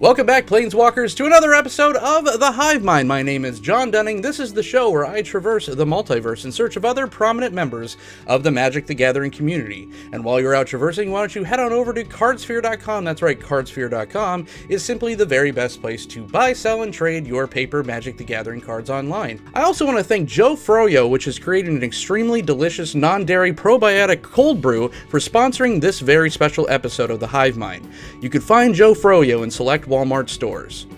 Welcome back, Planeswalkers, to another episode of the Hive Mind. My name is Jon Dunning. This is the show where I traverse the multiverse in search of other prominent members of the Magic the Gathering community. And while you're out traversing, why don't you head on over to cardsphere.com. That's right, cardsphere.com is simply the very best place to buy, sell, and trade your paper Magic the Gathering cards online. I also want to thank Joe Froyo, which is creating an extremely delicious non-dairy probiotic cold brew, for sponsoring this very special episode of the Hive Mind. You can find Joe Froyo in select Walmart stores.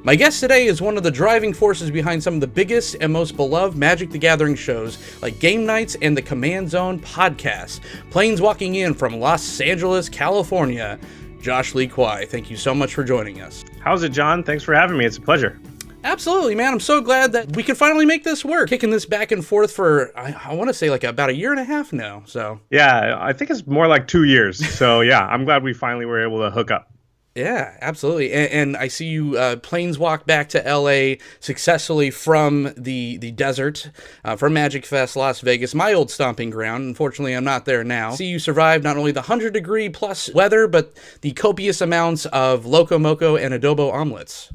My guest today is one of the driving forces behind some of the biggest and most beloved Magic the Gathering shows like Game Nights and the Command Zone podcast. Planeswalking in from Los Angeles, California, Josh Lee Kwai. Thank you so much for joining us. How's it, John? Thanks for having me. It's a pleasure. Absolutely, man. I'm so glad that we could finally make this work. Kicking this back and forth for, I want to say, like about a year and a half now. So yeah, I think it's more like 2 years. So yeah, I'm glad we finally were able to hook up. Yeah, absolutely. And I see you planeswalk back to LA successfully from the desert, from Magic Fest, Las Vegas, my old stomping ground. Unfortunately, I'm not there now. I see you survived not only the 100-degree plus weather, but the copious amounts of Loco Moco and adobo omelets.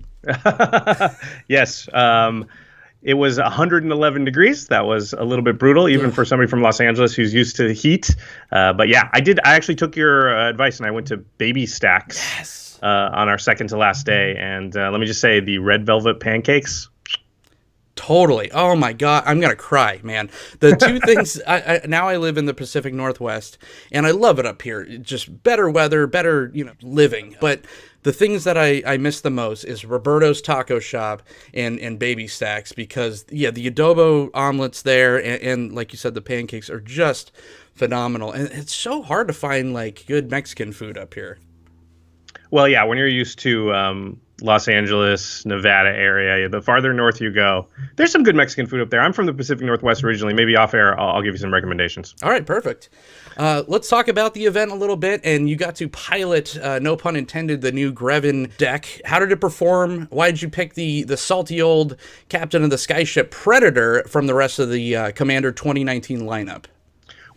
Yes. It was 111 degrees. That was a little bit brutal, even for somebody from Los Angeles who's used to the heat. But yeah, I actually took your advice and I went to Baby Stacks. Yes. On our second to last day. And let me just say, the red velvet pancakes. Totally. Oh my God. I'm going to cry, man. The two things, now I live in the Pacific Northwest and I love it up here. Just better weather, better, living. But the things that I miss the most is Roberto's Taco Shop and Baby Stacks because, yeah, the adobo omelets there and like you said, the pancakes are just phenomenal. And it's so hard to find like good Mexican food up here. Well, yeah, when you're used to Los Angeles, Nevada area, the farther north you go, there's some good Mexican food up there. I'm from the Pacific Northwest originally. Maybe off air, I'll give you some recommendations. All right, perfect. Let's talk about the event a little bit. And you got to pilot, no pun intended, the new Greven deck. How did it perform? Why did you pick the salty old captain of the skyship Predator from the rest of the Commander 2019 lineup?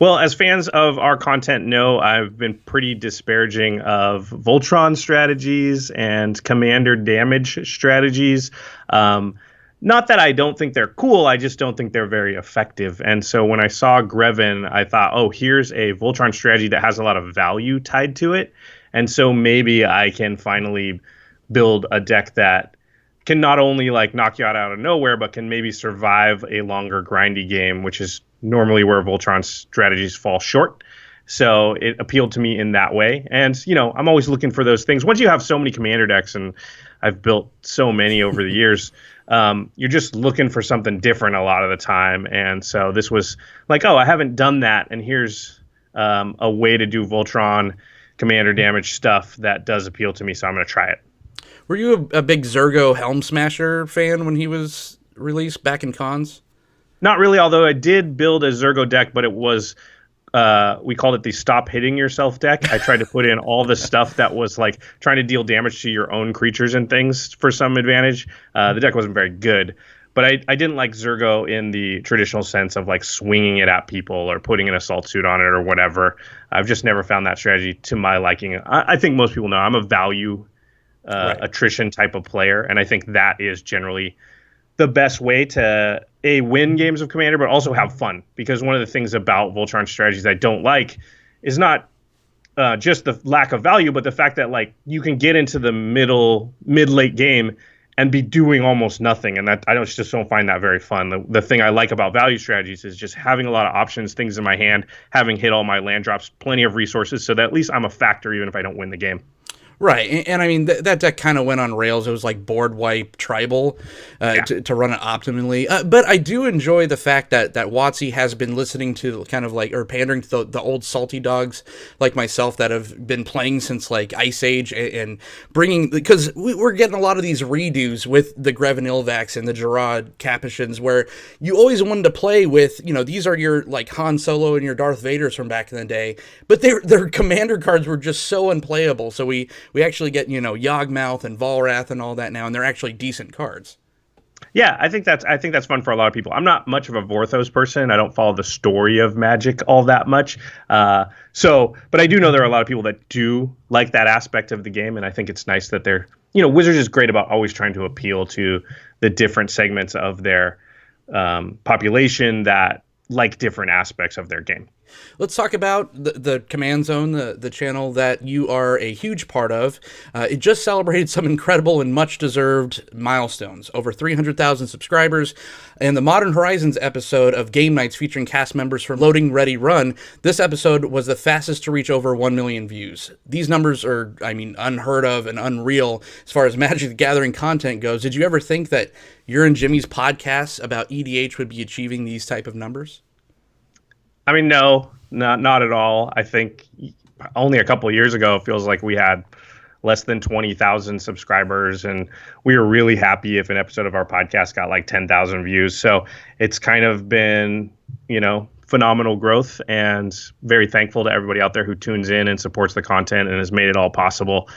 Well, as fans of our content know, I've been pretty disparaging of Voltron strategies and commander damage strategies. Not that I don't think they're cool, I just don't think they're very effective. And so when I saw Greven, I thought, oh, here's a Voltron strategy that has a lot of value tied to it. And so maybe I can finally build a deck that can not only like knock you out of nowhere, but can maybe survive a longer grindy game, which is normally where Voltron strategies fall short. So it appealed to me in that way. And, I'm always looking for those things. Once you have so many commander decks, and I've built so many over the years, you're just looking for something different a lot of the time. And so this was like, oh, I haven't done that. And here's a way to do Voltron commander damage stuff that does appeal to me. So I'm going to try it. Were you a big Zergo Helm Smasher fan when he was released back in cons? Not really, although I did build a Zergo deck, but it was, we called it the Stop Hitting Yourself deck. I tried to put in all the stuff that was like trying to deal damage to your own creatures and things for some advantage. The deck wasn't very good, but I didn't like Zergo in the traditional sense of like swinging it at people or putting an assault suit on it or whatever. I've just never found that strategy to my liking. I think most people know I'm a value attrition type of player, and I think that is generally the best way to win games of Commander, but also have fun. Because one of the things about Voltron strategies I don't like is not just the lack of value, but the fact that like you can get into the mid-late game and be doing almost nothing, and that I just don't find that very fun. The thing I like about value strategies is just having a lot of options, things in my hand, having hit all my land drops, plenty of resources, so that at least I'm a factor even if I don't win the game. Right, and I mean, that deck kind of went on rails. It was like board wipe tribal to run it optimally. But I do enjoy the fact that WotC has been listening to kind of like, or pandering to the old salty dogs like myself that have been playing since like Ice Age and bringing, because we're getting a lot of these redos with the Greven Ilvax and the Gerard Capuchins where you always wanted to play with, these are your like Han Solo and your Darth Vaders from back in the day, but their commander cards were just so unplayable. So we actually get, Yawgmoth and Volrath and all that now, and they're actually decent cards. Yeah, I think that's fun for a lot of people. I'm not much of a Vorthos person. I don't follow the story of Magic all that much. But I do know there are a lot of people that do like that aspect of the game, and I think it's nice that Wizards is great about always trying to appeal to the different segments of their population that like different aspects of their game. Let's talk about the Command Zone, the channel that you are a huge part of. It just celebrated some incredible and much-deserved milestones. Over 300,000 subscribers. And the Modern Horizons episode of Game Nights featuring cast members from Loading Ready Run, this episode was the fastest to reach over 1 million views. These numbers are, unheard of and unreal as far as Magic the Gathering content goes. Did you ever think that your and Jimmy's podcasts about EDH would be achieving these type of numbers? No, not at all. I think only a couple of years ago, it feels like we had less than 20,000 subscribers, and we were really happy if an episode of our podcast got like 10,000 views. So it's kind of been, phenomenal growth, and very thankful to everybody out there who tunes in and supports the content and has made it all possible.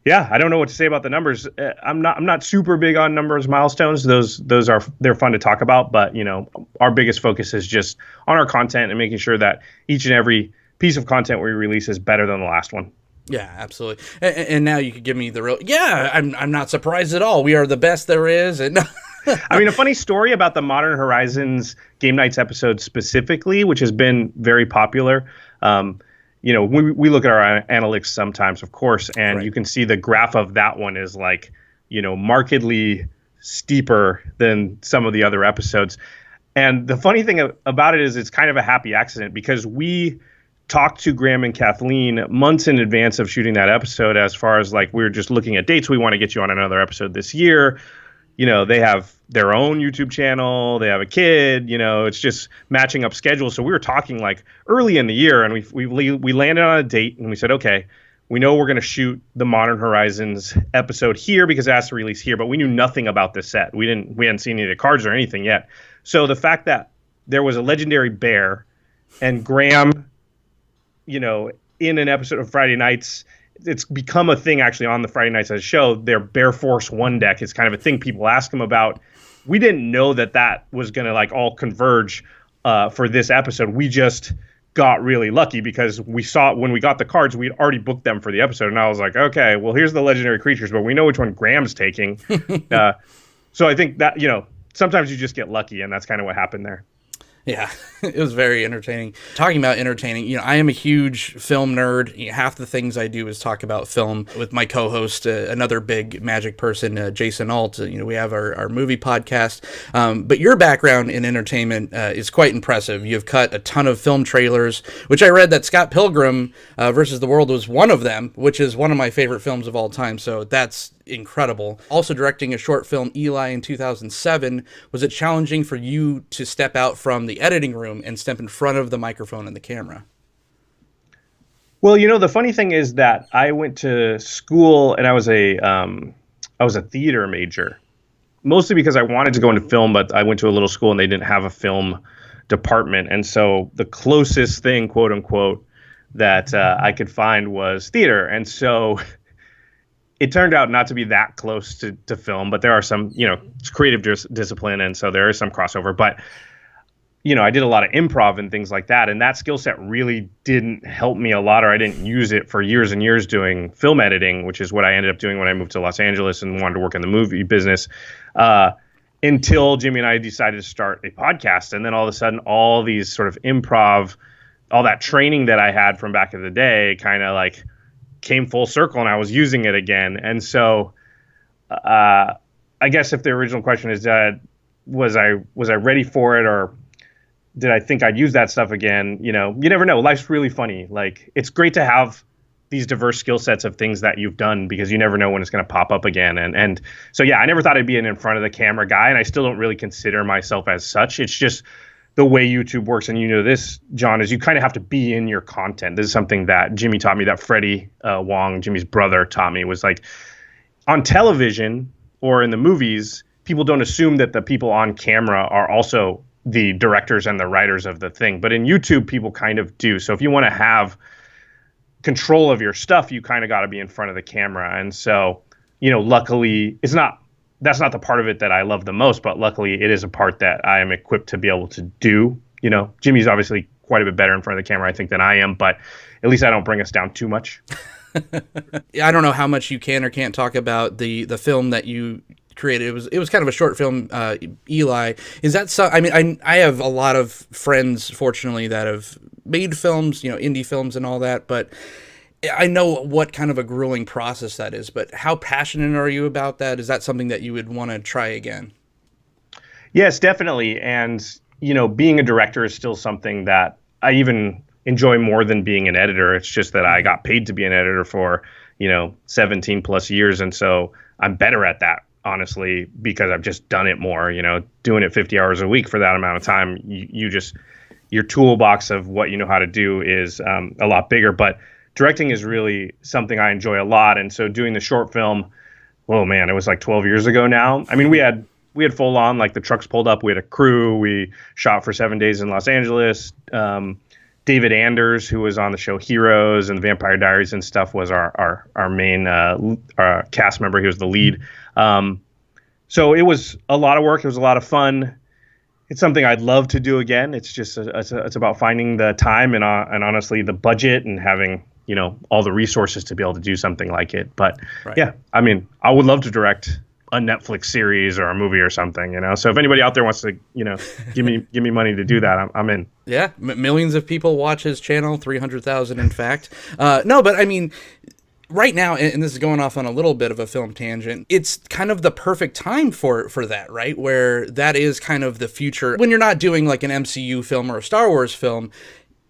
Yeah, I don't know what to say about the numbers. I'm not super big on numbers milestones. They're fun to talk about, but our biggest focus is just on our content and making sure that each and every piece of content we release is better than the last one. Yeah, absolutely. And now you could give me the real. Yeah, I'm not surprised at all. We are the best there is. And a funny story about the Modern Horizons Game Nights episode specifically, which has been very popular. We look at our analytics sometimes, of course, and right. You can see the graph of that one is markedly steeper than some of the other episodes. And the funny thing about it is it's kind of a happy accident, because we talked to Graham and Kathleen months in advance of shooting that episode, as far as we were just looking at dates. We want to get you on another episode this year. They have their own YouTube channel. They have a kid. It's just matching up schedules. So we were talking early in the year, and we landed on a date, and we said, okay, we know we're going to shoot the Modern Horizons episode here because it has to release here, but we knew nothing about the set. We hadn't seen any of the cards or anything yet. So the fact that there was a legendary bear and Graham, in an episode of Friday Nights, it's become a thing actually on the Friday Nights as a show. Their Bear Force 1 deck is kind of a thing people ask him about. We didn't know that was going to all converge for this episode. We just got really lucky because we saw when we got the cards, we'd already booked them for the episode. And I was like, okay, well, here's the legendary creatures, but we know which one Graham's taking. So I think that, sometimes you just get lucky, and that's kind of what happened there. Yeah, it was very entertaining. Talking about entertaining, I am a huge film nerd. Half the things I do is talk about film with my co-host, another big Magic person, Jason Alt. We have our movie podcast. But your background in entertainment is quite impressive. You've cut a ton of film trailers, which I read that Scott Pilgrim versus the World was one of them, which is one of my favorite films of all time. So that's incredible. Also directing a short film, Eli, in 2007. Was it challenging for you to step out from the editing room and step in front of the microphone and the camera? Well, the funny thing is that I went to school and I was a theater major, mostly because I wanted to go into film, but I went to a little school and they didn't have a film department. And so the closest thing, quote unquote, that I could find was theater. And so it turned out not to be that close to film, but there are some, it's creative discipline. And so there is some crossover, but I did a lot of improv and things like that. And that skill set really didn't help me a lot, or I didn't use it for years and years doing film editing, which is what I ended up doing when I moved to Los Angeles and wanted to work in the movie business, until Jimmy and I decided to start a podcast. And then all of a sudden, all these sort of improv, all that training that I had from back in the day kind of came full circle, and I was using it again. And so I guess if the original question is, was I ready for it, or did I think I'd use that stuff again? You never know. Life's really funny. It's great to have these diverse skill sets of things that you've done, because you never know when it's going to pop up again. And so, yeah, I never thought I'd be an in front of the camera guy, and I still don't really consider myself as such. It's just the way YouTube works. And this, John, is you kind of have to be in your content. This is something that Jimmy taught me, that Freddie Wong, Jimmy's brother, taught me, was on television or in the movies, people don't assume that the people on camera are also the directors and the writers of the thing. But in YouTube, people kind of do. So if you want to have control of your stuff, you kind of got to be in front of the camera. And so, luckily, it's not that's not the part of it that I love the most, but luckily it is a part that I am equipped to be able to do. Jimmy's obviously quite a bit better in front of the camera, I think, than I am, but at least I don't bring us down too much. I don't know how much you can or can't talk about the film that you created. It was kind of a short film, Eli. Is that so? I mean, I have a lot of friends, fortunately, that have made films, indie films and all that, but I know what kind of a grueling process that is. But how passionate are you about that? Is that something that you would want to try again? Yes, definitely. And being a director is still something that I even enjoy more than being an editor. It's just that I got paid to be an editor for 17 plus years, and so I'm better at that, honestly, because I've just done it more. Doing it 50 hours a week for that amount of time, your toolbox of what you know how to do is a lot bigger. But directing is really something I enjoy a lot, and so doing the short film, oh man, it was like 12 years ago now. I mean, we had full on, like, the trucks pulled up, we had a crew, we shot for 7 days in Los Angeles. David Anders, who was on the show Heroes and Vampire Diaries and stuff, was our main cast member. He was the lead. So it was a lot of work. It was a lot of fun. It's something I'd love to do again. It's just it's about finding the time and honestly the budget and having all the resources to be able to do something like it. But right. Yeah, I mean, I would love to direct a Netflix series or a movie or something, So if anybody out there wants to, give me money to do that, I'm in. Yeah, millions of people watch his channel, 300,000 in fact. No, but I mean, right now, and this is going off on a little bit of a film tangent, it's kind of the perfect time for that, right? Where that is kind of the future. When you're not doing like an MCU film or a Star Wars film,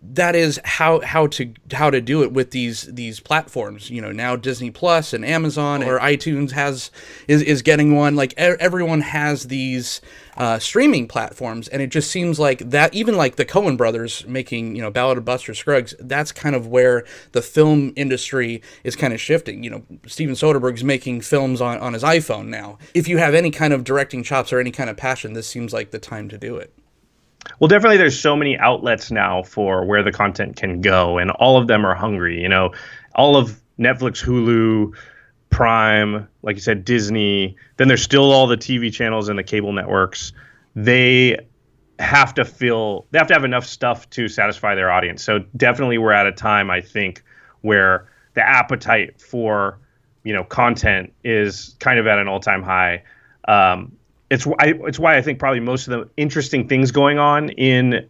that is how to do it with these platforms. Now Disney Plus and Amazon or iTunes is getting one. Like everyone has these streaming platforms, and it just seems like that. Even like the Coen brothers making Ballad of Buster Scruggs, that's kind of where the film industry is kind of shifting. Steven Soderbergh's making films on his iPhone now. If you have any kind of directing chops or any kind of passion, this seems like the time to do it. Well, definitely there's so many outlets now for where the content can go, and all of them are hungry. All of Netflix, Hulu, Prime, like you said, Disney. Then there's still all the TV channels and the cable networks. They have to have enough stuff to satisfy their audience. So definitely we're at a time, I think, where the appetite for, content is kind of at an all-time high. It's why I think probably most of the interesting things going on in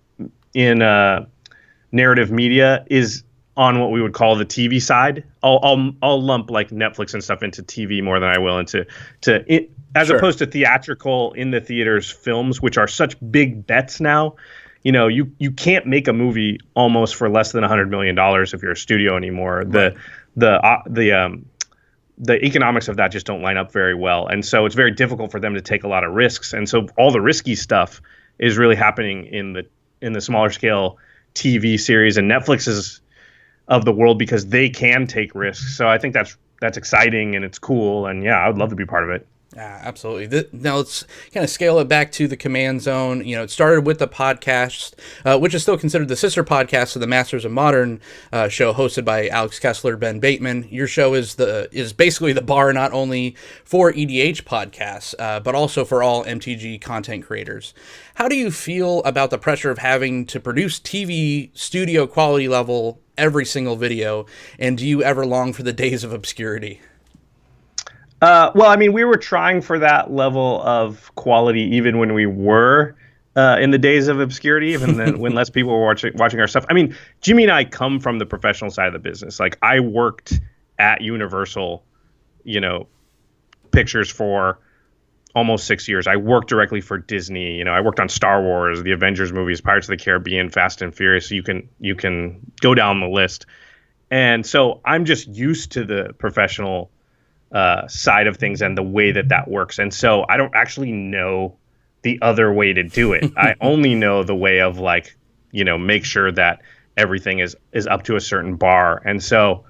narrative media is on what we would call the TV side. I'll lump like Netflix and stuff into TV more than I will into as Sure. opposed to theatrical in the theaters films, which are such big bets now. You can't make a movie almost for less than $100 million if you're a studio anymore. Right. The economics of that just don't line up very well. And so it's very difficult for them to take a lot of risks. And so all the risky stuff is really happening in the smaller scale TV series and Netflix's of the world, because they can take risks. So I think that's exciting and it's cool. And yeah, I would love to be part of it. Yeah, absolutely. Now let's kind of scale it back to the Command Zone. It started with the podcast, which is still considered the sister podcast of the Masters of Modern show, hosted by Alex Kessler, Ben Bateman. Your show is basically the bar not only for EDH podcasts, but also for all MTG content creators. How do you feel about the pressure of having to produce TV studio quality level every single video, and do you ever long for the days of obscurity? Well, I mean, we were trying for that level of quality even when we were in the days of obscurity, even then when less people were watching our stuff. I mean, Jimmy and I come from the professional side of the business. Like, I worked at Universal, Pictures for almost 6 years. I worked directly for Disney. I worked on Star Wars, the Avengers movies, Pirates of the Caribbean, Fast and Furious. You can go down the list. And so I'm just used to the professional side of things and the way that works. And so I don't actually know the other way to do it. I only know the way of make sure that everything is up to a certain bar. And so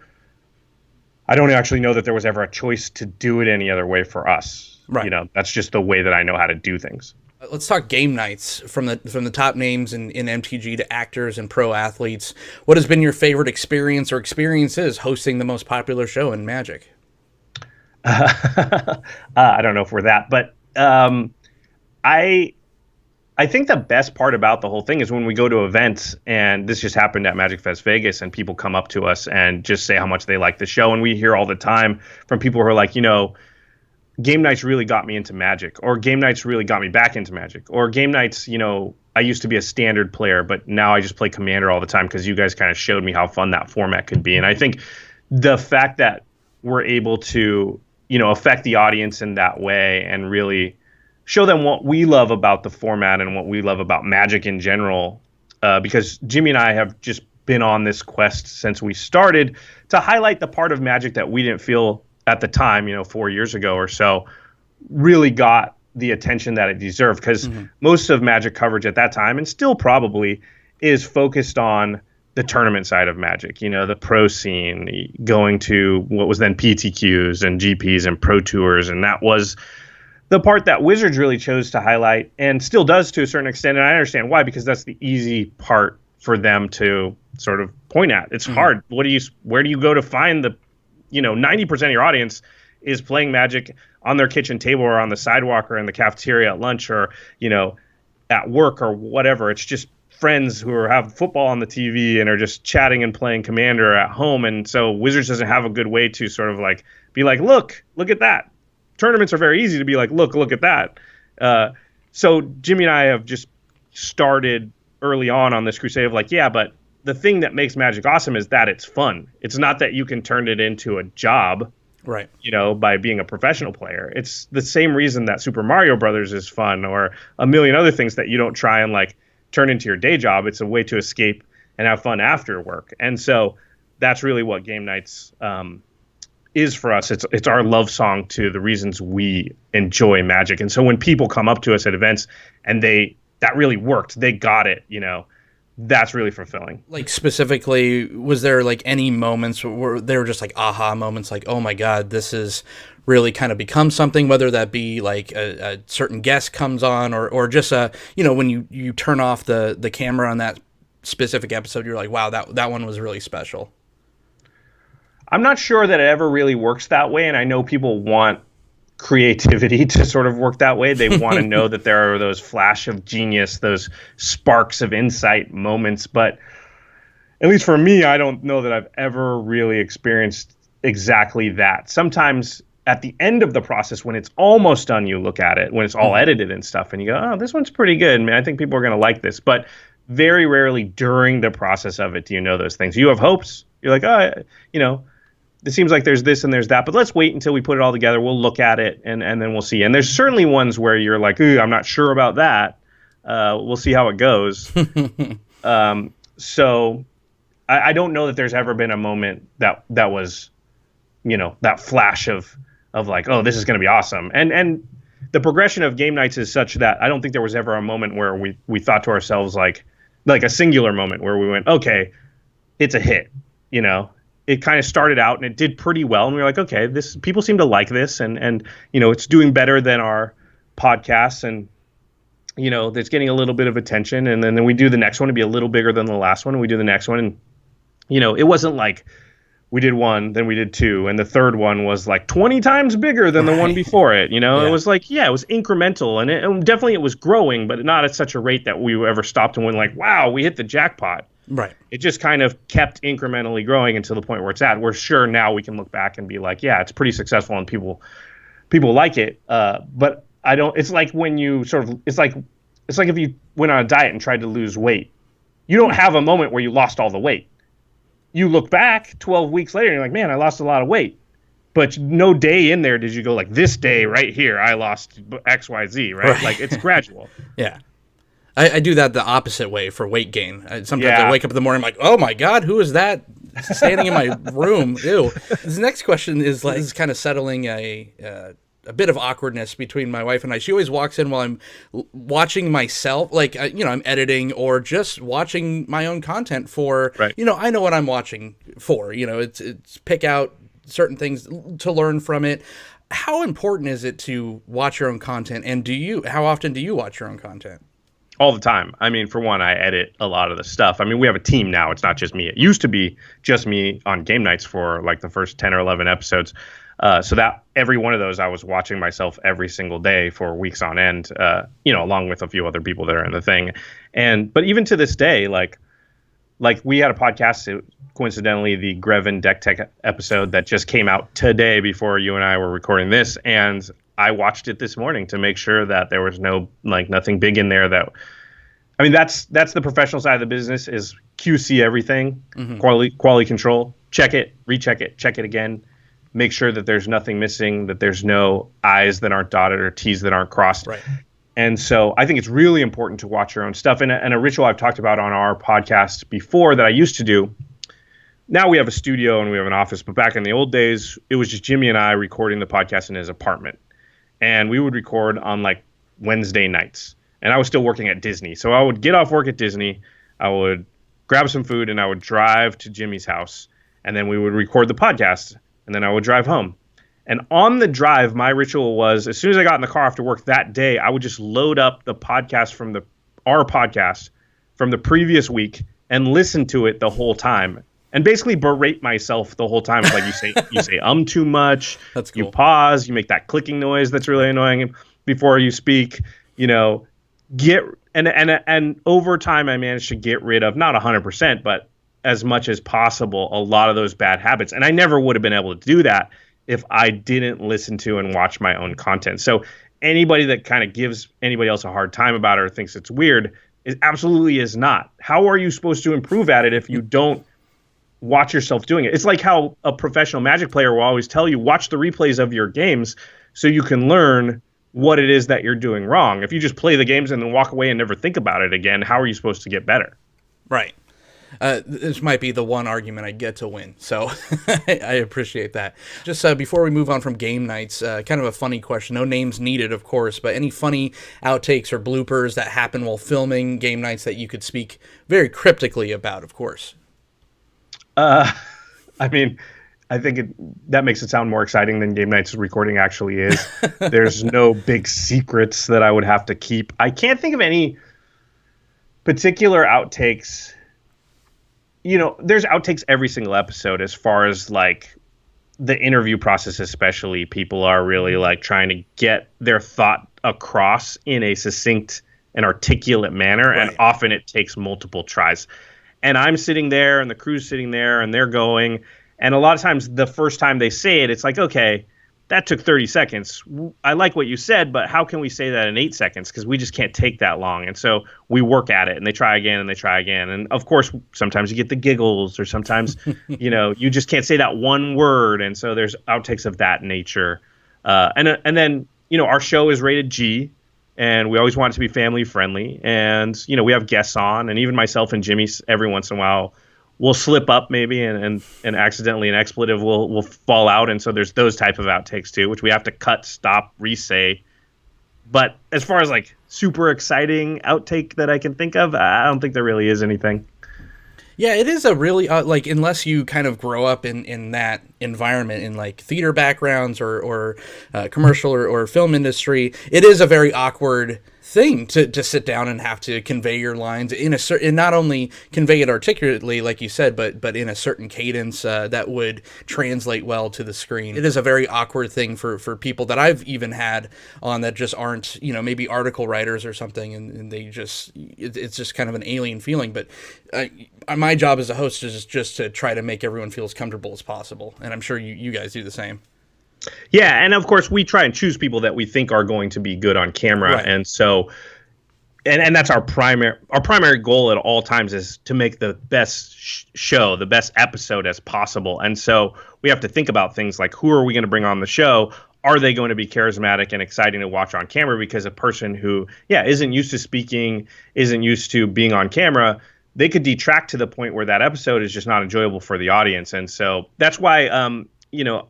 I don't actually know that there was ever a choice to do it any other way for us. Right. That's just the way that I know how to do things. Let's talk game nights, from the top names in MTG to actors and pro athletes. What has been your favorite experience or experiences hosting the most popular show in Magic? I don't know if we're that, but I I think the best part about the whole thing is when we go to events, and this just happened at Magic Fest Vegas, and people come up to us and just say how much they like the show, and we hear all the time from people who are like, game nights really got me into Magic, or game nights really got me back into Magic, or game nights, I used to be a standard player, but now I just play Commander all the time because you guys kind of showed me how fun that format could be. And I think the fact that we're able to, affect the audience in that way and really show them what we love about the format and what we love about Magic in general, because Jimmy and I have just been on this quest since we started to highlight the part of Magic that we didn't feel at the time, 4 years ago or so, really got the attention that it deserved, because most of Magic coverage at that time, and still probably, is focused on the tournament side of Magic, the pro scene, going to what was then PTQs and GPs and Pro Tours, and that was the part that Wizards really chose to highlight, and still does to a certain extent, and I understand why, because that's the easy part for them to sort of point at. It's hard. Where do you go to find the 90% of your audience is playing Magic on their kitchen table or on the sidewalk or in the cafeteria at lunch or, at work or whatever. It's just friends who have football on the TV and are just chatting and playing Commander at home. And so Wizards doesn't have a good way to sort of be like, look at that. Tournaments are very easy to be like, look at that. So Jimmy and I have just started early on this crusade of but the thing that makes Magic awesome is that it's fun. It's not that you can turn it into a job, right? By being a professional player. It's the same reason that Super Mario Brothers is fun, or a million other things that you don't try and turn into your day job. It's a way to escape and have fun after work. And so that's really what game nights is for us. It's our love song to the reasons we enjoy Magic. And so when people come up to us at events and that really worked, they got it, that's really fulfilling. Specifically, was there any moments where they were just aha moments, oh my God, this is really kind of become something, whether that be a certain guest comes on or just when you turn off the camera on that specific episode, you're like, wow, that one was really special. I'm not sure that it ever really works that way, and I know people want creativity to sort of work that way. They want to know that there are those flash of genius, those sparks of insight moments. But at least for me, I don't know that I've ever really experienced exactly that. Sometimes at the end of the process, when it's almost done, you look at it, when it's all edited and stuff, and you go, oh, this one's pretty good. I think people are going to like this. But very rarely during the process of it do you know those things. You have hopes. You're like, it seems like there's this and there's that, but let's wait until we put it all together. We'll look at it and then we'll see. And there's certainly ones where you're like, ooh, I'm not sure about that. We'll see how it goes. So I don't know that there's ever been a moment that was, that flash of oh, this is going to be awesome. And the progression of game nights is such that I don't think there was ever a moment where we thought to ourselves like a singular moment where we went, okay, it's a hit, It kind of started out and it did pretty well, and we were like, okay, people seem to like this, and it's doing better than our podcasts, and it's getting a little bit of attention, and then we do the next one to be a little bigger than the last one, and we do the next one, and it wasn't like we did one, then we did two, and the third one was 20 times bigger than the one before it. Yeah. It was it was incremental, and definitely it was growing, but not at such a rate that we ever stopped and went wow, we hit the jackpot. Right. It just kind of kept incrementally growing until the point where it's at. We're sure now we can look back and be like, yeah, it's pretty successful and people like it. But I don't. It's like when you sort of. It's like if you went on a diet and tried to lose weight. You don't have a moment where you lost all the weight. You look back 12 weeks later and you're like, man, I lost a lot of weight. But no day in there did you go this day right here I lost X, Y, Z. Right? It's gradual. Yeah. I do that the opposite way for weight gain. Sometimes I wake up in the morning, I'm like, oh my God, who is that standing in my room? Ew. This next question is is kind of settling a bit of awkwardness between my wife and I. She always walks in while I'm watching myself, I'm editing or just watching my own content for, right. I know what I'm watching for. It's pick out certain things to learn from it. How important is it to watch your own content, and how often do you watch your own content? All the time. I mean, for one, I edit a lot of the stuff. I mean, we have a team now. It's not just me. It used to be just me on game nights for the first 10 or 11 episodes. So that every one of those, I was watching myself every single day for weeks on end, along with a few other people that are in the thing. But even to this day, like we had a podcast, coincidentally, the Grevin Deck Tech episode that just came out today before you and I were recording this. And I watched it this morning to make sure that there was nothing big in there that's the professional side of the business, is QC everything, quality control, check it, recheck it, check it again. Make sure that there's nothing missing, that there's no I's that aren't dotted or T's that aren't crossed. Right. And so I think it's really important to watch your own stuff. And a ritual I've talked about on our podcast before that I used to do. Now we have a studio and we have an office, but back in the old days, it was just Jimmy and I recording the podcast in his apartment. And we would record on like Wednesday nights. And I was still working at Disney. So I would get off work at Disney, I would grab some food, and I would drive to Jimmy's house. And then we would record the podcast. And then I would drive home. And on the drive, my ritual was, as soon as I got in the car after work that day, I would just load up the podcast our podcast from the previous week and listen to it the whole time. And basically berate myself the whole time. It's like you say too much. That's cool. You pause, you make that clicking noise that's really annoying before you speak, and over time I managed to get rid of, not 100%, but as much as possible, a lot of those bad habits. And I never would have been able to do that if I didn't listen to and watch my own content. So anybody that kind of gives anybody else a hard time about it or thinks it's weird, it absolutely is not. How are you supposed to improve at it if you don't watch yourself doing it? It's like how a professional Magic player will always tell you, watch the replays of your games so you can learn what it is that you're doing wrong. If you just play the games and then walk away and never think about it again, how are you supposed to get better? Right. This might be the one argument I get to win, so I appreciate that. Just before we move on from game nights, kind of a funny question. No names needed, of course, but any funny outtakes or bloopers that happen while filming game nights that you could speak very cryptically about, of course? I think that makes it sound more exciting than game nights recording actually is. There's no big secrets that I would have to keep. I can't think of any particular outtakes. There's outtakes every single episode as far as like the interview process, especially. People are really like trying to get their thought across in a succinct and articulate manner. Right. And often it takes multiple tries. And I'm sitting there and the crew's sitting there and they're going. And a lot of times the first time they say it, it's like, okay, that took 30 seconds. I like what you said, but how can we say that in 8 seconds? Because we just can't take that long. And so we work at it and they try again and they try again. And of course, sometimes you get the giggles or sometimes, you just can't say that one word. And so there's outtakes of that nature. And then, our show is rated G and we always want it to be family friendly. And, we have guests on, and even myself and Jimmy every once in a while we'll slip up maybe and accidentally an expletive will fall out. And so there's those type of outtakes too, which we have to cut, stop, re-say. But as far as like super exciting outtake that I can think of, I don't think there really is anything. Yeah, it is a really, unless you kind of grow up in that environment, in like theater backgrounds or commercial or film industry, it is a very awkward thing to sit down and have to convey your lines in a certain, and not only convey it articulately, like you said, but in a certain cadence that would translate well to the screen. It is a very awkward thing for people that I've even had on that just aren't, maybe article writers or something, and they just, it's just kind of an alien feeling. But my job as a host is just to try to make everyone feel as comfortable as possible, and I'm sure you guys do the same. Yeah, and of course we try and choose people that we think are going to be good on camera, right. And so, and that's our primary goal at all times is to make the best show, the best episode as possible. And so we have to think about things like, who are we going to bring on the show? Are they going to be charismatic and exciting to watch on camera? Because a person who, isn't used to speaking, isn't used to being on camera, they could detract to the point where that episode is just not enjoyable for the audience. And so that's why,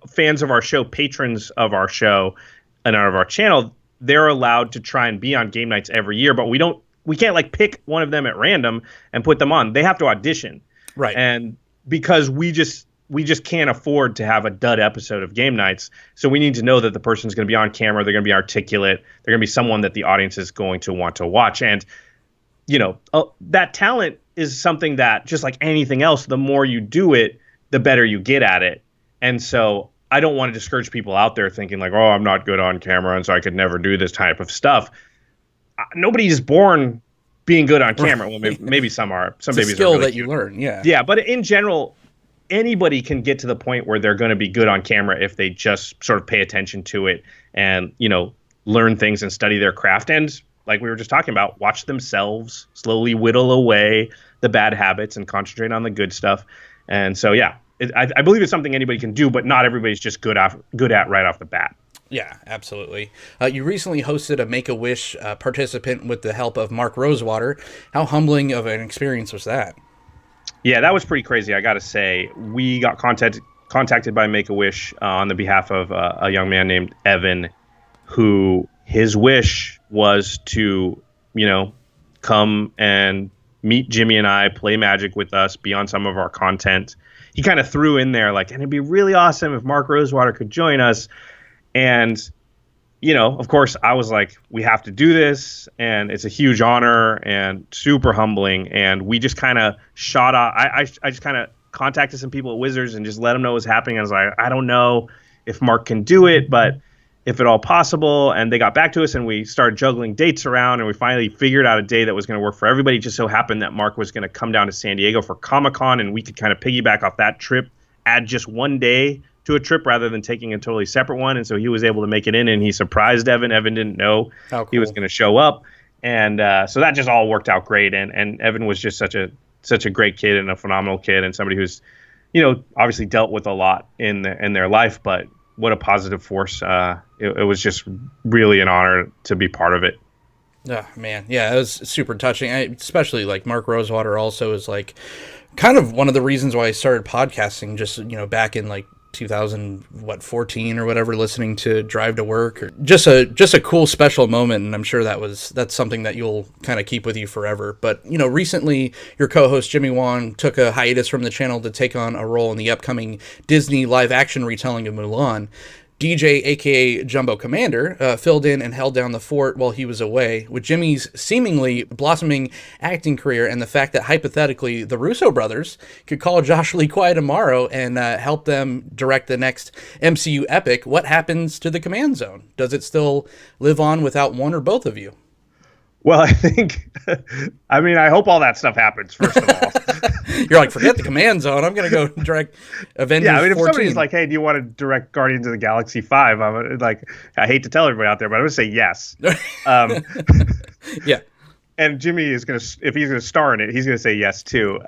fans of our show, patrons of our show and of our channel, they're allowed to try and be on game nights every year, but we can't like pick one of them at random and put them on. They have to audition. Right. And because we just can't afford to have a dud episode of game nights. So we need to know that the person's going to be on camera. They're going to be articulate. They're going to be someone that the audience is going to want to watch. And, that talent is something that, just like anything else, the more you do it, the better you get at it. And so I don't want to discourage people out there thinking like, oh, I'm not good on camera, and so I could never do this type of stuff. Nobody is born being good on camera. Well, maybe some are. Some it's babies a skill are really that you learn. Yeah. Yeah, but in general, anybody can get to the point where they're going to be good on camera if they just sort of pay attention to it and, learn things and study their craft. And like we were just talking about, watch themselves slowly whittle away the bad habits and concentrate on the good stuff. And so, yeah, I believe it's something anybody can do, but not everybody's just good at right off the bat. Yeah, absolutely. You recently hosted a Make-A-Wish participant with the help of Mark Rosewater. How humbling of an experience was that? Yeah, that was pretty crazy, I got to say. We got contacted by Make-A-Wish on the behalf of a young man named Evan, who his wish was to, come and meet Jimmy and I, play Magic with us, be on some of our content. He kind of threw in there like, and it'd be really awesome if Mark Rosewater could join us. And, of course, I was like, we have to do this. And it's a huge honor and super humbling. And we just kind of shot off. I just kind of contacted some people at Wizards and just let them know what was happening. I was like, I don't know if Mark can do it, but if at all possible. And they got back to us and we started juggling dates around, and we finally figured out a day that was going to work for everybody. It just so happened that Mark was going to come down to San Diego for Comic-Con, and we could kind of piggyback off that trip, add just one day to a trip rather than taking a totally separate one. And so he was able to make it in, and he surprised Evan. Evan didn't know he was going to show up. And so that just all worked out great. And Evan was just such a great kid and a phenomenal kid, and somebody who's, obviously dealt with a lot in their life, but what a positive force. It was just really an honor to be part of it. Oh, man. Yeah, it was super touching. Especially like Mark Rosewater also is like kind of one of the reasons why I started podcasting, just, back in like 2014 or whatever, listening to Drive to Work, or just a cool special moment. And I'm sure that's something that you'll kind of keep with you forever. But, recently your co-host Jimmy Wong took a hiatus from the channel to take on a role in the upcoming Disney live action retelling of Mulan. DJ, aka Jumbo Commander, filled in and held down the fort while he was away. With Jimmy's seemingly blossoming acting career and the fact that hypothetically the Russo brothers could call Josh Lee Kwai tomorrow and help them direct the next MCU epic, what happens to the Command Zone? Does it still live on without one or both of you? Well, I think, I hope all that stuff happens, first of all. You're like, forget the Command Zone. I'm going to go direct Avengers 14. If somebody's like, hey, do you want to direct Guardians of the Galaxy 5? I'm like, I hate to tell everybody out there, but I'm going to say yes. Yeah. And Jimmy is going to, if he's going to star in it, he's going to say yes, too.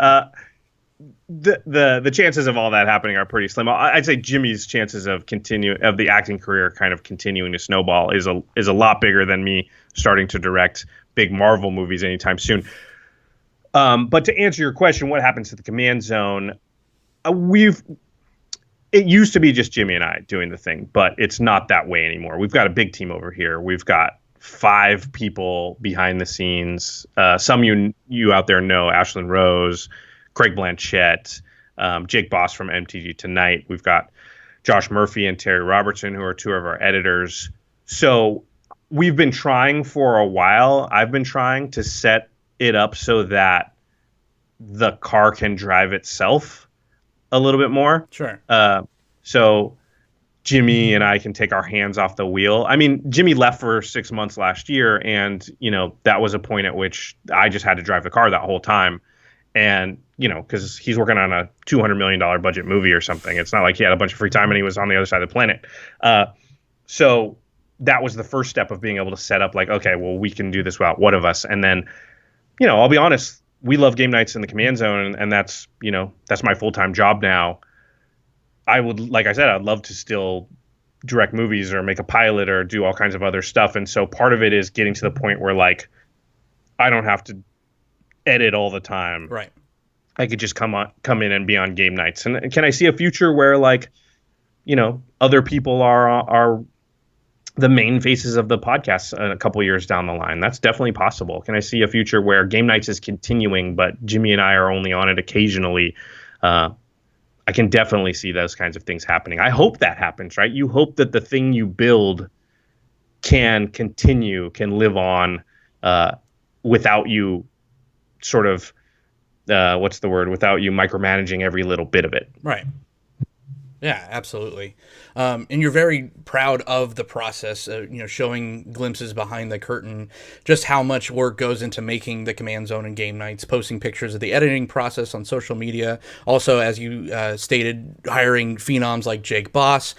The chances of all that happening are pretty slim. I'd say Jimmy's chances of the acting career kind of continuing to snowball is a lot bigger than me starting to direct big Marvel movies anytime soon. But to answer your question, what happens to the Command Zone? It used to be just Jimmy and I doing the thing, but it's not that way anymore. We've got a big team over here. We've got 5 people behind the scenes. Some you out there know: Ashlyn Rose, Craig Blanchett, Jake Boss from MTG Tonight. We've got Josh Murphy and Terry Robertson, who are 2 of our editors. So we've been trying for a while. I've been trying to set it up so that the car can drive itself a little bit more. Sure. So Jimmy and I can take our hands off the wheel. Jimmy left for 6 months last year, and, that was a point at which I just had to drive the car that whole time. And, because he's working on a $200 million budget movie or something. It's not like he had a bunch of free time and he was on the other side of the planet. So that was the first step of being able to set up like, okay, well, we can do this without one of us. And then, I'll be honest, we love game nights in the Command Zone, and that's my full-time job now. Like I said, I'd love to still direct movies or make a pilot or do all kinds of other stuff. And so part of it is getting to the point where like, I don't have to edit all the time. Right. I could just come in and be on game nights. And can I see a future where like, other people are the main faces of the podcast a couple years down the line? That's definitely possible. Can I see a future where game nights is continuing, but Jimmy and I are only on it occasionally? I can definitely see those kinds of things happening. I hope that happens, right? You hope that the thing you build can continue, can live on without you sort of, without you micromanaging every little bit of it. Right. Yeah, absolutely. And you're very proud of the process, showing glimpses behind the curtain, just how much work goes into making the Command Zone and game nights, posting pictures of the editing process on social media. Also, as you stated, hiring phenoms like Jake Boss,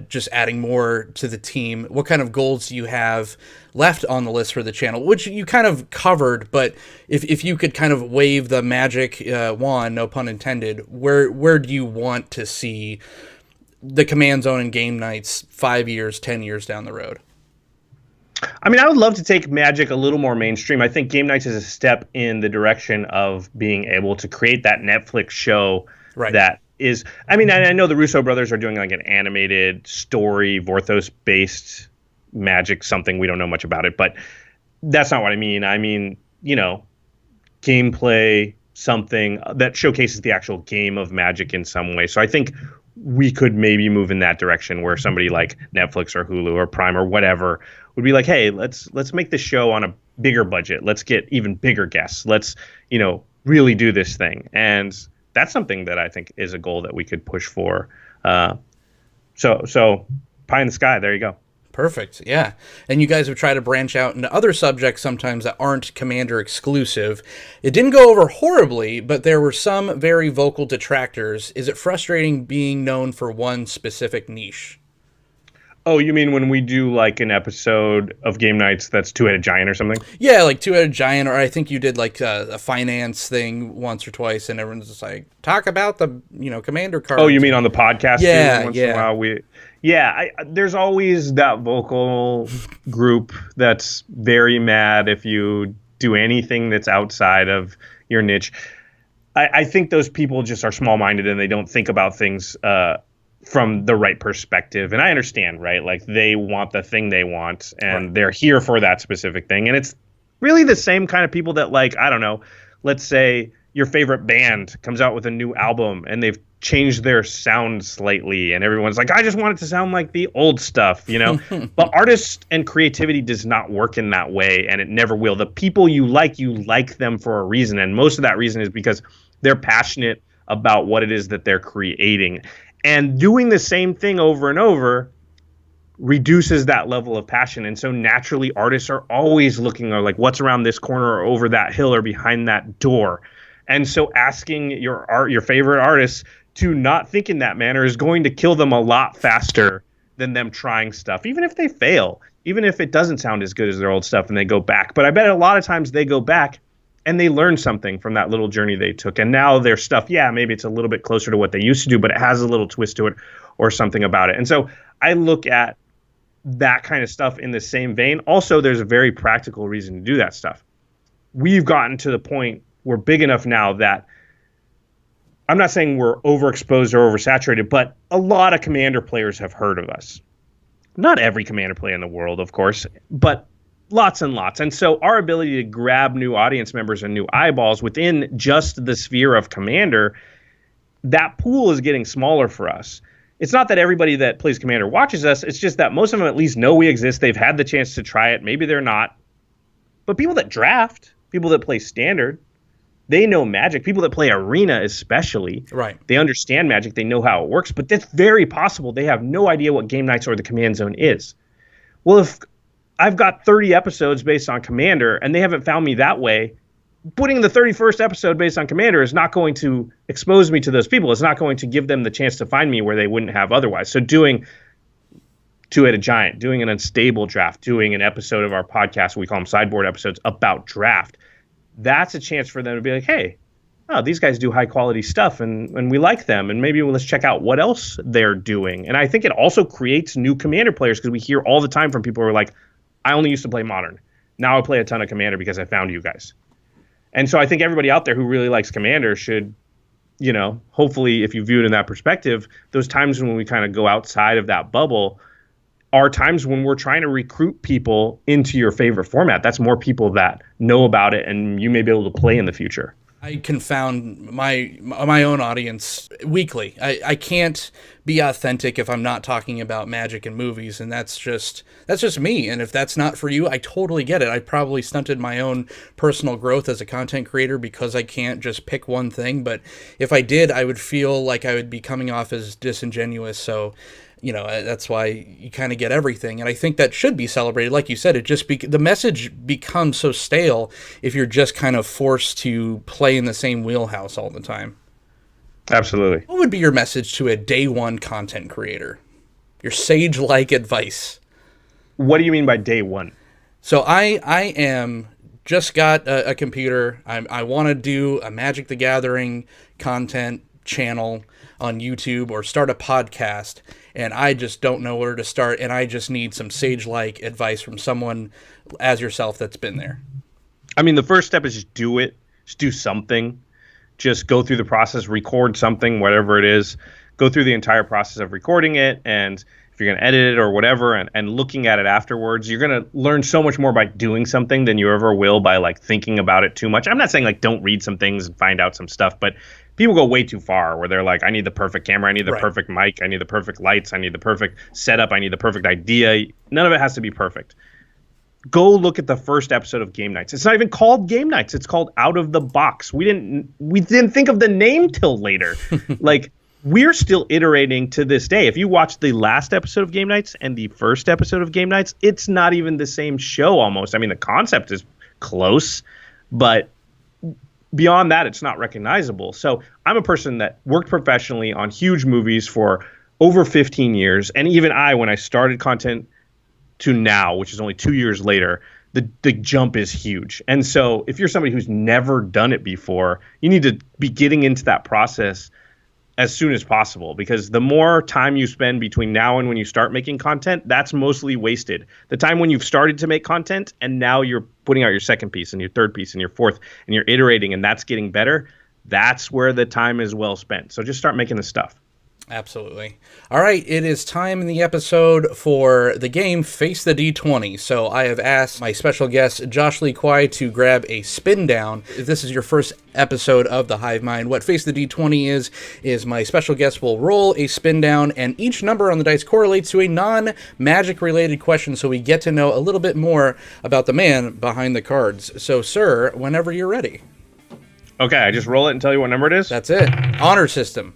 just adding more to the team. What kind of goals do you have left on the list for the channel, which you kind of covered, but if you could kind of wave the magic wand, no pun intended, where do you want to see the Command Zone and game nights 5 years, 10 years down the road? I mean, I would love to take Magic a little more mainstream. I think game nights is a step in the direction of being able to create that Netflix show that is, I mean, I know the Russo brothers are doing like an animated story, Vorthos-based Magic, something we don't know much about it, but that's not what I mean. I mean, gameplay, something that showcases the actual game of Magic in some way. So I think we could maybe move in that direction where somebody like Netflix or Hulu or Prime or whatever would be like, hey, let's make this show on a bigger budget. Let's get even bigger guests. Let's, really do this thing. And that's something that I think is a goal that we could push for. So pie in the sky. There you go. Perfect. Yeah. And you guys have tried to branch out into other subjects sometimes that aren't Commander exclusive. It didn't go over horribly, but there were some very vocal detractors. Is it frustrating being known for one specific niche? Oh, you mean when we do like an episode of Game Nights that's Two-Headed Giant or something? Yeah, like Two-Headed Giant, or I think you did like a finance thing once or twice, and everyone's just like, talk about the Commander cards. Oh, you mean on the podcast? Yeah, once in a while there's always that vocal group that's very mad if you do anything that's outside of your niche. I think those people just are small-minded and they don't think about things from the right perspective. And I understand, right? Like they want the thing they want and they're here for that specific thing. And it's really the same kind of people that, like, I don't know, let's say your favorite band comes out with a new album and they've changed their sound slightly and everyone's like, I just want it to sound like the old stuff, But artists and creativity does not work in that way, and it never will. The people you like them for a reason, and most of that reason is because they're passionate about what it is that they're creating. And doing the same thing over and over reduces that level of passion. And so naturally artists are always looking like what's around this corner or over that hill or behind that door. And so asking your favorite artists to not think in that manner is going to kill them a lot faster than them trying stuff, even if they fail, even if it doesn't sound as good as their old stuff and they go back. But I bet a lot of times they go back and they learn something from that little journey they took. And now their stuff, maybe it's a little bit closer to what they used to do, but it has a little twist to it or something about it. And so I look at that kind of stuff in the same vein. Also, there's a very practical reason to do that stuff. We've gotten to the point, we're big enough now that I'm not saying we're overexposed or oversaturated, but a lot of Commander players have heard of us. Not every Commander player in the world, of course, but lots and lots. And so our ability to grab new audience members and new eyeballs within just the sphere of Commander, that pool is getting smaller for us. It's not that everybody that plays Commander watches us. It's just that most of them at least know we exist. They've had the chance to try it. Maybe they're not. But people that draft, people that play Standard, they know Magic. People that play Arena especially. Right. They understand Magic. They know how it works. But that's very possible they have no idea what Game Nights or the Command Zone is. Well, if I've got 30 episodes based on Commander and they haven't found me that way, putting the 31st episode based on Commander is not going to expose me to those people. It's not going to give them the chance to find me where they wouldn't have otherwise. So doing Two-Headed Giant, doing an Unstable Draft, doing an episode of our podcast, we call them sideboard episodes, about draft, that's a chance for them to be like, hey, these guys do high quality stuff and we like them, and maybe let's check out what else they're doing. And I think it also creates new Commander players, because we hear all the time from people who are like, I only used to play Modern. Now I play a ton of Commander because I found you guys. And so I think everybody out there who really likes Commander should, hopefully, if you view it in that perspective, those times when we kind of go outside of that bubble are times when we're trying to recruit people into your favorite format. That's more people that know about it and you may be able to play in the future. I confound my own audience weekly. I can't be authentic if I'm not talking about magic and movies, and that's just me. And if that's not for you, I totally get it. I probably stunted my own personal growth as a content creator because I can't just pick one thing, but if I did, I would feel like I would be coming off as disingenuous. So that's why you kind of get everything, and I think that should be celebrated. Like you said, the message becomes so stale if you're just kind of forced to play in the same wheelhouse all the time. Absolutely. What would be your message to a day one content creator? Your sage-like advice. What do you mean by day one? So I am just got a computer. I want to do a Magic the Gathering content channel on YouTube or start a podcast, and I just don't know where to start, and I just need some sage-like advice from someone as yourself that's been there. I mean, the first step is just do it. Just do something. Just go through the process, record something, whatever it is. Go through the entire process of recording it, and if you're going to edit it or whatever, and looking at it afterwards, you're going to learn so much more by doing something than you ever will by like thinking about it too much. I'm not saying like don't read some things and find out some stuff, but people go way too far where they're like, I need the perfect camera, I need the perfect mic, I need the perfect lights, I need the perfect setup, I need the perfect idea. None of it has to be perfect. Go look at the first episode of Game Nights. It's not even called Game Nights. It's called Out of the Box. We didn't think of the name till later. Like, we're still iterating to this day. If you watch the last episode of Game Nights and the first episode of Game Nights, it's not even the same show almost. I mean, the concept is close, but beyond that, it's not recognizable. So I'm a person that worked professionally on huge movies for over 15 years. And even when I started content to now, which is only 2 years later, the jump is huge. And so if you're somebody who's never done it before, you need to be getting into that process as soon as possible, because the more time you spend between now and when you start making content, that's mostly wasted. The time when you've started to make content and now you're putting out your second piece and your third piece and your fourth and you're iterating and that's getting better, that's where the time is well spent. So just start making the stuff. Absolutely. All right, it is time in the episode for the game Face the D20. So I have asked my special guest, Josh Lee Kwai, to grab a spin down. If this is your first episode of the Hive Mind, what Face the D20 is my special guest will roll a spin down, and each number on the dice correlates to a non-magic related question, so we get to know a little bit more about the man behind the cards. So, sir, whenever you're ready. Okay, I just roll it and tell you what number it is? That's it. Honor system.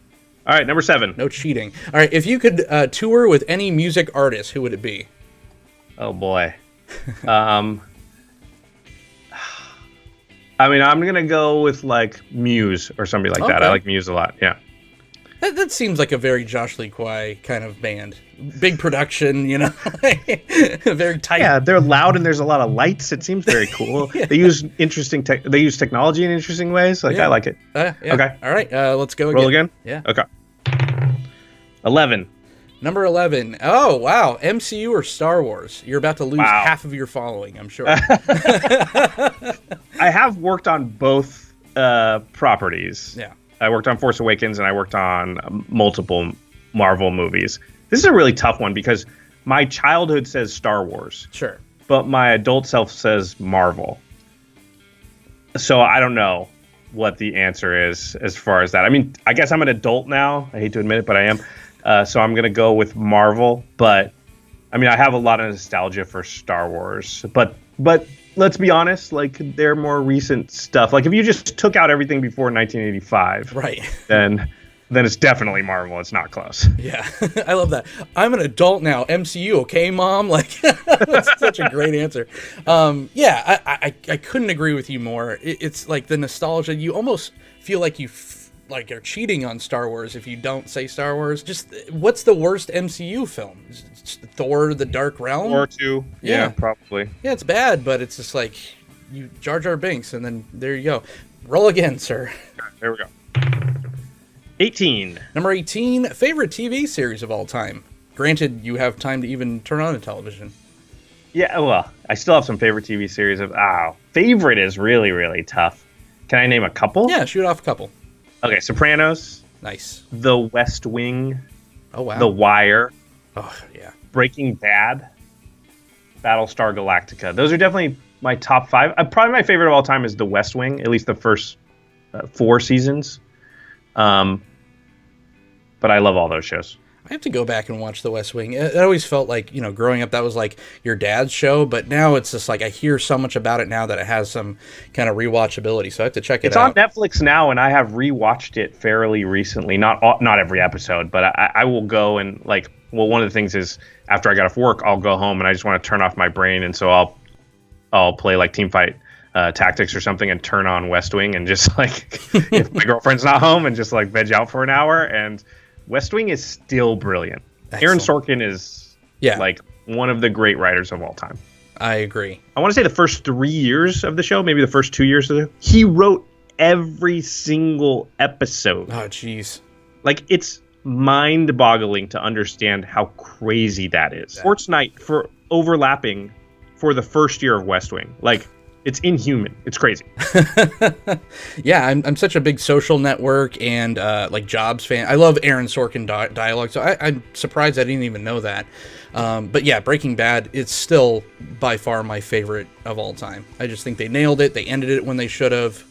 All right, number 7. No cheating. All right, if you could tour with any music artist, who would it be? Oh, boy. I mean, I'm going to go with, like, Muse or somebody like that. I like Muse a lot, yeah. That seems like a very Josh Lee Kwai kind of band. Big production, very tight. Yeah, they're loud and there's a lot of lights. It seems very cool. Yeah. They use they use technology in interesting ways. Like, I like it. Yeah. Okay. All right, let's go again. Roll again? Yeah. Okay. 11. Number 11. Oh, wow. MCU or Star Wars? You're about to lose half of your following, I'm sure. I have worked on both properties. Yeah. I worked on Force Awakens and I worked on multiple Marvel movies. This is a really tough one because my childhood says Star Wars. Sure. But my adult self says Marvel. So I don't know what the answer is as far as that. I mean, I guess I'm an adult now. I hate to admit it, but I am. So I'm going to go with Marvel. But, I mean, I have a lot of nostalgia for Star Wars. But let's be honest, like, they're more recent stuff. Like, if you just took out everything before 1985, right, then it's definitely Marvel. It's not close. Yeah, I love that. I'm an adult now. MCU, okay, Mom? Like, that's such a great answer. Yeah, I couldn't agree with you more. It's like the nostalgia. You almost feel like like you're cheating on Star Wars if you don't say Star Wars. Just what's the worst MCU film? Thor: The Dark Realm? Thor 2. Yeah, probably. Yeah, it's bad, but it's just like you Jar Jar Binks, and then there you go. Roll again, sir. There we go. 18. Number 18, favorite TV series of all time. Granted, you have time to even turn on a television. Yeah, well, I still have some favorite TV series. Favorite is really, really tough. Can I name a couple? Yeah, shoot off a couple. Okay, Sopranos. Nice. The West Wing. Oh, wow. The Wire. Oh, yeah. Breaking Bad. Battlestar Galactica. Those are definitely my top 5. Probably my favorite of all time is The West Wing, at least the first 4 seasons. But I love all those shows. I have to go back and watch The West Wing. It always felt like, growing up, that was like your dad's show, but now it's just like I hear so much about it now that it has some kind of rewatchability, so I have to check it out. It's on Netflix now, and I have rewatched it fairly recently. Not every episode, but I will go and one of the things is after I got off work, I'll go home and I just want to turn off my brain, and so I'll play like Teamfight Tactics or something and turn on West Wing and just if my girlfriend's not home and just veg out for an hour. And West Wing is still brilliant. Excellent. Aaron Sorkin is one of the great writers of all time. I agree. I want to say the first 3 years of the show, maybe the first 2 years of he wrote every single episode. Oh, jeez. It's mind-boggling to understand how crazy that is. Sports Night for overlapping for the first year of West Wing. It's inhuman. It's crazy. Yeah, I'm such a big Social Network and Jobs fan. I love Aaron Sorkin dialogue, so I'm surprised I didn't even know that. But yeah, Breaking Bad, it's still by far my favorite of all time. I just think they nailed it. They ended it when they should have.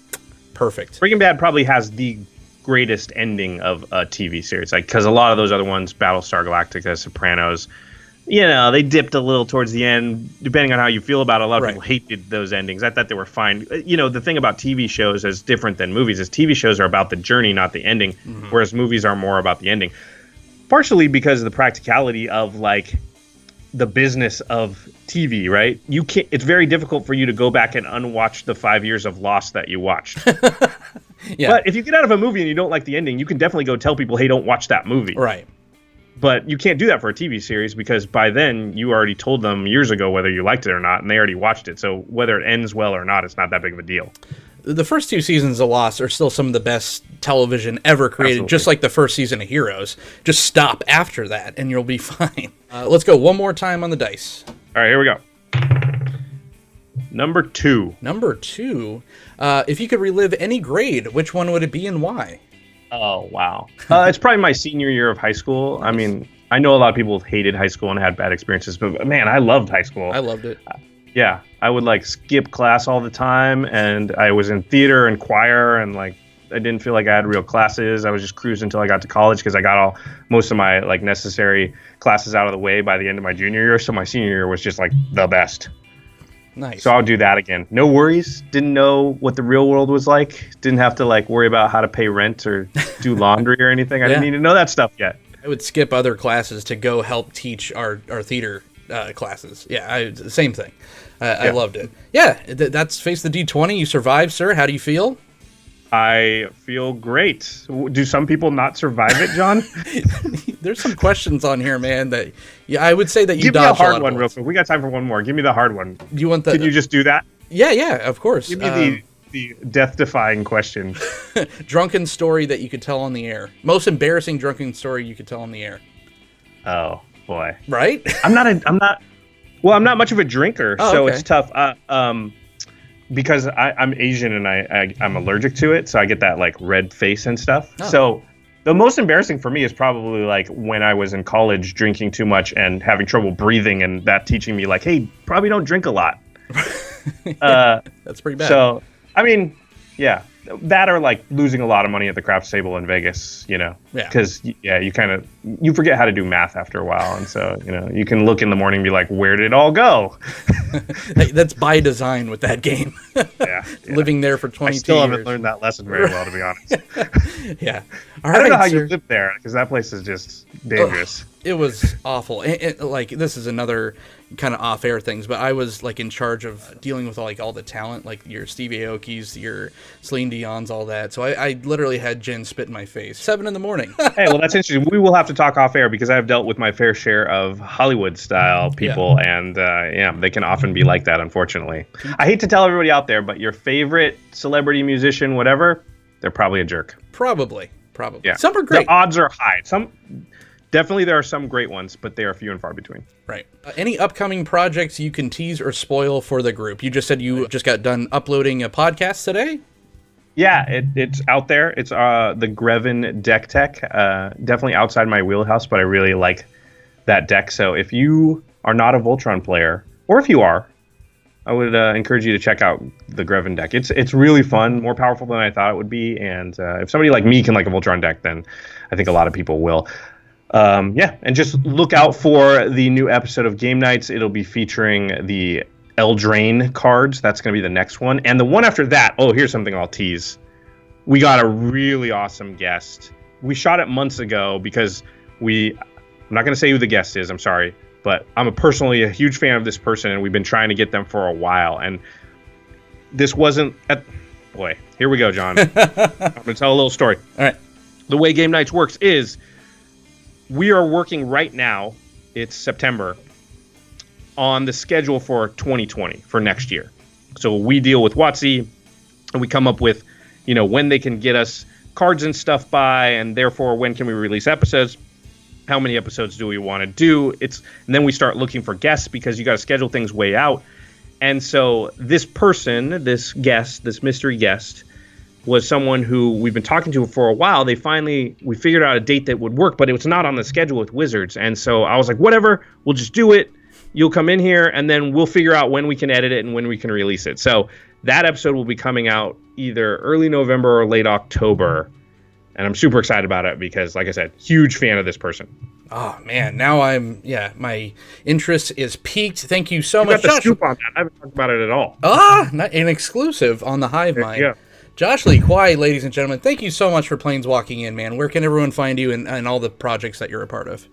Perfect. Breaking Bad probably has the greatest ending of a TV series, because a lot of those other ones, Battlestar Galactica, Sopranos, they dipped a little towards the end. Depending on how you feel about it, a lot of people hated those endings. I thought they were fine. The thing about TV shows is different than movies is TV shows are about the journey, not the ending, whereas movies are more about the ending. Partially because of the practicality of the business of TV, right? It's very difficult for you to go back and unwatch the 5 years of Lost that you watched. Yeah. But if you get out of a movie and you don't like the ending, you can definitely go tell people, hey, don't watch that movie. Right. But you can't do that for a TV series because by then you already told them years ago whether you liked it or not, and they already watched it. So whether it ends well or not, it's not that big of a deal. The first 2 seasons of Lost are still some of the best television ever created, Absolutely. Just like the first season of Heroes. Just stop after that, and you'll be fine. Let's go one more time on the dice. All right, here we go. Number 2. Number 2. If you could relive any grade, which one would it be and why? Oh, wow. It's probably my senior year of high school. Nice. I mean, I know a lot of people hated high school and had bad experiences, but man, I loved high school. I loved it. Yeah, I would skip class all the time, and I was in theater and choir, and I didn't feel like I had real classes. I was just cruising until I got to college because I got most of my necessary classes out of the way by the end of my junior year. So my senior year was just the best. Nice. So I'll do that again. No worries. Didn't know what the real world was like. Didn't have to worry about how to pay rent or do laundry or anything. I didn't need to know that stuff yet. I would skip other classes to go help teach our theater classes. Yeah, same thing. I loved it. Yeah, that's Face the D20. You survived, sir. How do you feel? I feel great. Do some people not survive it, John? There's some questions on here, man, that I would say that you Give me a hard one real quick. We got time for one more. Give me the hard one. Do you want Can you just do that? Yeah, of course. Give me the death-defying question. Drunken story that you could tell on the air. Most embarrassing drunken story you could tell on the air. Oh, boy. Right? I'm not much of a drinker, so okay. It's tough. Because I'm Asian and I'm allergic to it, so I get that red face and stuff. Oh. So the most embarrassing for me is probably when I was in college drinking too much and having trouble breathing, and that teaching me hey, probably don't drink a lot. That's pretty bad. So I mean, yeah, that or losing a lot of money at the craps table in Vegas, because you forget how to do math after a while, and so you can look in the morning and be like, where did it all go? That's by design with that game. Yeah. Living there for 22 years. I still haven't learned that lesson very well, to be honest. Yeah. I don't know how you live there, because that place is just dangerous. It was awful. This is another kind of off-air things, but I was in charge of dealing with all the talent, your Steve Aoki's, your Celine Dion's, all that. So I literally had Jen spit in my face. 7 a.m. Hey, well, that's interesting. We will have to talk off-air because I've dealt with my fair share of Hollywood-style people, and they can often be like that, unfortunately. I hate to tell everybody out there, but your favorite celebrity, musician, whatever, they're probably a jerk. Probably. Yeah. Some are great. The odds are high. Definitely there are some great ones, but they are few and far between. Right. Any upcoming projects you can tease or spoil for the group? You just said you just got done uploading a podcast today? Yeah, it's out there. It's the Greven deck tech. Definitely outside my wheelhouse, but I really like that deck. So if you are not a Voltron player, or if you are, I would encourage you to check out the Greven deck. It's really fun, more powerful than I thought it would be. And if somebody like me can like a Voltron deck, then I think a lot of people will. Yeah, and just look out for the new episode of Game Nights. It'll be featuring the Eldraine cards. That's going to be the next one. And the one after that, here's something I'll tease. We got a really awesome guest. We shot it months ago because I'm not going to say who the guest is, I'm sorry, but I'm personally a huge fan of this person, and we've been trying to get them for a while. And this wasn't boy, here we go, John. I'm going to tell a little story. All right. The way Game Nights works is we are working right now, it's September, on the schedule for 2020, for next year. So we deal with WotC, and we come up with, when they can get us cards and stuff by, and therefore when can we release episodes, how many episodes do we want to do, and then we start looking for guests, because you got to schedule things way out. And so this person, this guest, this mystery guest, was someone who we've been talking to for a while. We figured out a date that would work, but it was not on the schedule with Wizards. And so I was like, whatever, we'll just do it. You'll come in here, and then we'll figure out when we can edit it and when we can release it. So that episode will be coming out either early November or late October. And I'm super excited about it because, like I said, huge fan of this person. Oh, man. Now my interest is piqued. Thank you so much, Josh. Josh. Scoop on that. I haven't talked about it at all. An exclusive on the Hive Mind. Yeah. Josh Lee Kwai, ladies and gentlemen, thank you so much for planeswalking in, man. Where can everyone find you and all the projects that you're a part of?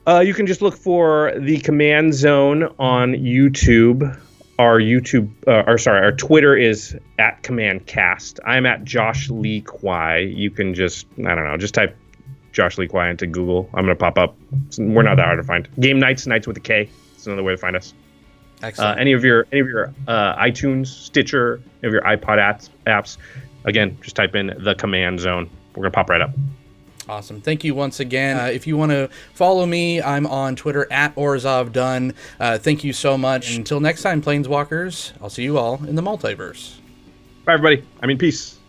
You can just look for the Command Zone on YouTube. Our Twitter is @CommandCast. I'm at Josh Lee Kwai. You can just type Josh Lee Kwai into Google. I'm going to pop up. We're not that hard to find. Game Nights with a K. It's another way to find us. Excellent. Any of your iTunes, Stitcher, any of your iPod apps, again, just type in the Command Zone. We're going to pop right up. Awesome. Thank you once again. If you want to follow me, I'm on Twitter @OrzovDunn. Thank you so much. Until next time, Planeswalkers, I'll see you all in the multiverse. Bye, everybody. Peace.